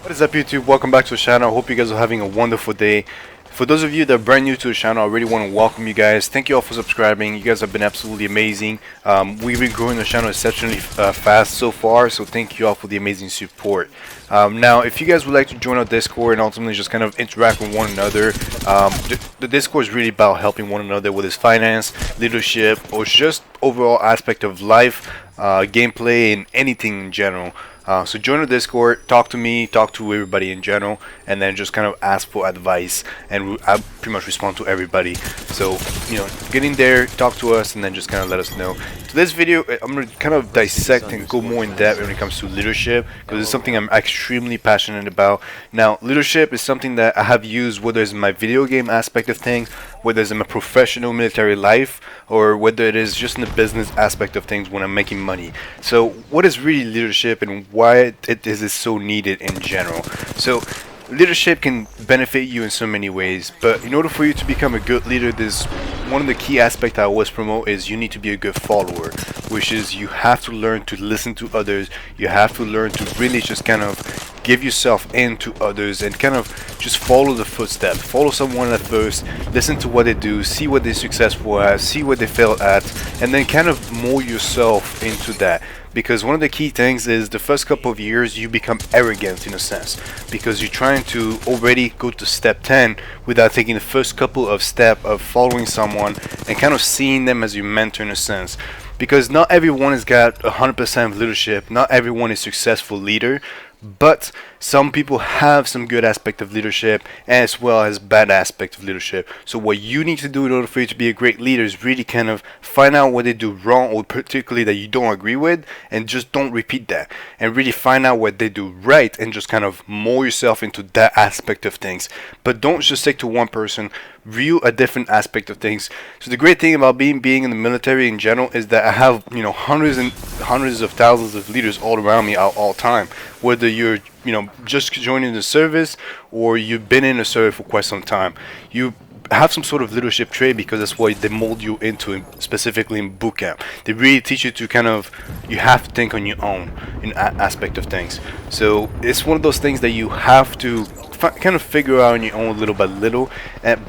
What is up, YouTube? Welcome back to the channel. I hope you guys are having a wonderful day. For those of you that are brand new to the channel, I really want to welcome you guys. Thank you all for subscribing. You guys have been absolutely amazing. We've been growing the channel exceptionally fast so far, so thank you all for the amazing support. Now, if you guys would like to join our Discord and ultimately just kind of interact with one another, the Discord is really about helping one another with his finance, leadership, or just overall aspect of life, gameplay, and anything in general. So join the Discord, talk to me, talk to everybody in general, and then just kind of ask for advice, and I pretty much respond to everybody. So, get in there, talk to us, and then just kind of let us know. Today's video, I'm going to kind of dissect and go more in depth when it comes to leadership, because it's something I'm extremely passionate about. Now, leadership is something that I have used, whether it's in my video game aspect of things, whether it's in my professional military life, or whether it is just in the business aspect of things when I'm making money. So what is really leadership and why it is so needed in general? So leadership can benefit you in so many ways, but in order for you to become a good leader, there's one of the key aspects I always promote is you need to be a good follower, which is you have to learn to listen to others. You have to learn to really just kind of give yourself into others and kind of just follow the footsteps. Follow someone at first, listen to what they do, see what they're successful at, see what they fail at, and then kind of mold yourself into that. Because one of the key things is the first couple of years you become arrogant in a sense, because you're trying to already go to step 10 without taking the first couple of steps of following someone and kind of seeing them as your mentor in a sense. Because not everyone has got 100% of leadership, not everyone is a successful leader, but some people have some good aspect of leadership as well as bad aspect of leadership. So what you need to do in order for you to be a great leader is really kind of find out what they do wrong, or particularly that you don't agree with, and just don't repeat that, and really find out what they do right and just kind of mold yourself into that aspect of things. But don't just stick to one person, view a different aspect of things. So the great thing about being in the military in general is that I have hundreds and hundreds of thousands of leaders all around me at all time, whether you're just joining the service or you've been in the service for quite some time. You have some sort of leadership trait because that's what they mold you into, specifically in boot camp. They really teach you to you have to think on your own in aspect of things. So it's one of those things that you have to kind of figure out on your own little by little,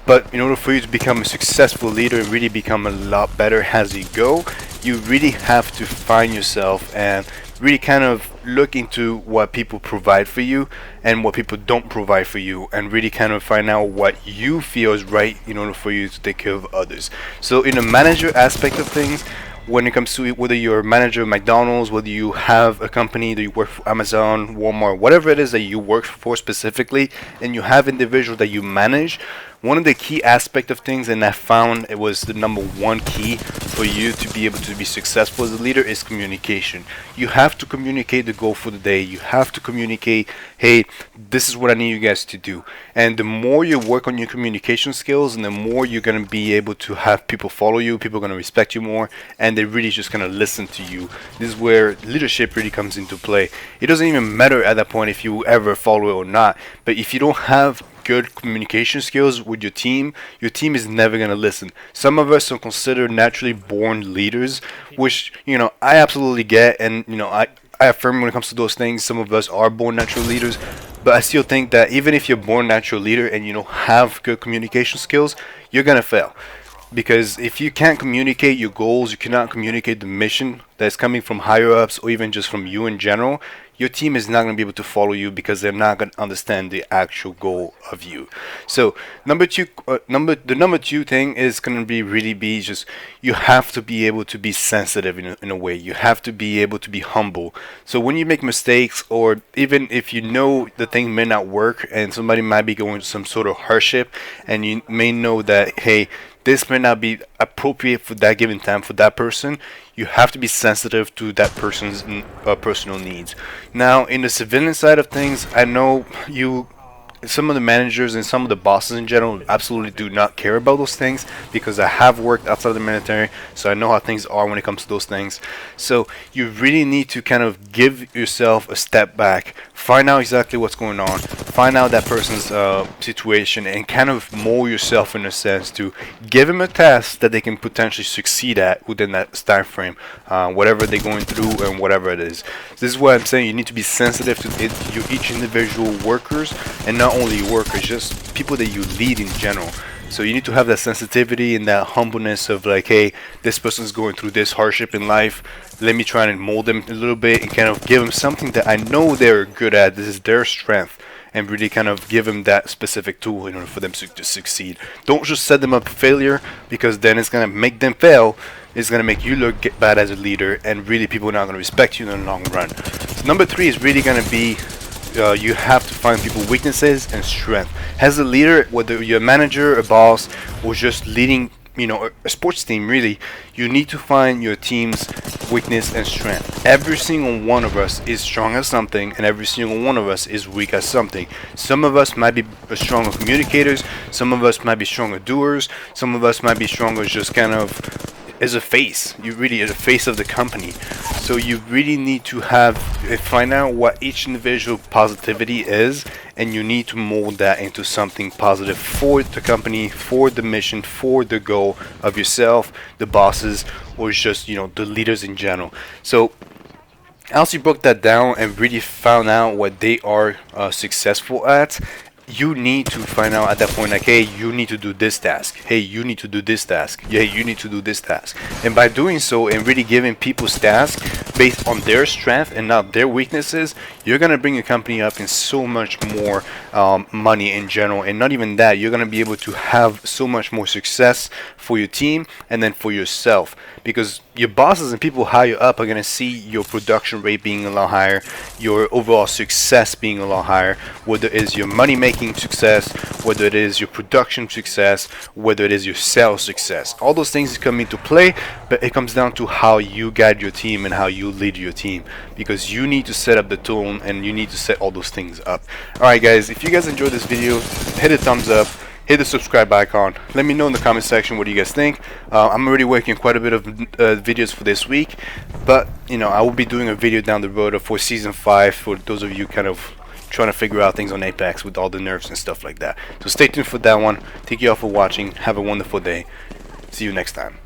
but in order for you to become a successful leader and really become a lot better as you go, you really have to find yourself and really kind of look into what people provide for you and what people don't provide for you, and really kind of find out what you feel is right in order for you to take care of others. So in the manager aspect of things, when it comes to whether you're a manager of McDonald's, whether you have a company that you work for, Amazon, Walmart, whatever it is that you work for specifically, and you have individuals that you manage, one of the key aspect of things, and I found it was the number one key for you to be able to be successful as a leader, is communication. You have to communicate the goal for the day. You have to communicate, hey, this is what I need you guys to do. And the more you work on your communication skills, and the more you're going to be able to have people follow you, people are going to respect you more, and they really just going to listen to you. This is where leadership really comes into play. It doesn't even matter at that point if you ever follow it or not, but if you don't have good communication skills with your team is never going to listen. Some of us are considered naturally born leaders, which I absolutely get, and I affirm when it comes to those things. Some of us are born natural leaders, but I still think that even if you're born natural leader and you don't have good communication skills, you're going to fail. Because if you can't communicate your goals, you cannot communicate the mission that's coming from higher ups or even just from you in general, your team is not going to be able to follow you because they're not going to understand the actual goal of you. So the number two thing is going to be just you have to be able to be sensitive in a way. You have to be able to be humble. So when you make mistakes, or even if you know the thing may not work and somebody might be going through some sort of hardship, and you may know that, hey, this may not be appropriate for that given time for that person, you have to be sensitive to that person's personal needs. Now, in the civilian side of things, I know you some of the managers and some of the bosses in general absolutely do not care about those things, because I have worked outside of the military, so I know how things are when it comes to those things. So you really need to kind of give yourself a step back, find out exactly what's going on, find out that person's situation, and kind of mold yourself in a sense to give them a task that they can potentially succeed at within that time frame, whatever they're going through and whatever it is. This is what I'm saying. You need to be sensitive to each individual workers, and not only workers, just people that you lead in general. So you need to have that sensitivity and that humbleness of like, hey, this person's going through this hardship in life. Let me try and mold them a little bit and kind of give them something that I know they're good at. This is their strength, and really kind of give them that specific tool in order for them to succeed. Don't just set them up for failure, because then it's going to make them fail. It's going to make you look bad as a leader, and really people are not going to respect you in the long run. So number 3 is really going to be you have to find people's weaknesses and strength. As a leader, whether you're a manager, a boss, or just leading, a sports team, really, you need to find your team's weakness and strength. Every single one of us is strong at something, and every single one of us is weak at something. Some of us might be stronger communicators, some of us might be stronger doers, some of us might be stronger just kind of as a face. You really are the face of the company. So you really need to find out what each individual positivity is, and you need to mold that into something positive for the company, for the mission, for the goal of yourself, the bosses, or just the leaders in general. So once you broke that down and really found out what they are successful at, you need to find out at that point, like, hey, you need to do this task. Hey, you need to do this task. Yeah, you need to do this task. And by doing so and really giving people's tasks based on their strength and not their weaknesses, you're going to bring your company up in so much more money in general. And not even that, you're going to be able to have so much more success for your team and then for yourself, because your bosses and people higher up are going to see your production rate being a lot higher, your overall success being a lot higher, whether it is your money making success, whether it is your production success, whether it is your sales success. All those things come into play, but it comes down to how you guide your team and how you lead your team, because you need to set up the tone and you need to set all those things up. Alright guys, if you guys enjoyed this video, hit a thumbs up, hit the subscribe icon. Let me know in the comment section what you guys think. I'm already working quite a bit of videos for this week, but I will be doing a video down the road for season 5 for those of you kind of trying to figure out things on Apex with all the nerfs and stuff like that. So stay tuned for that one. Thank you all for watching. Have a wonderful day. See you next time.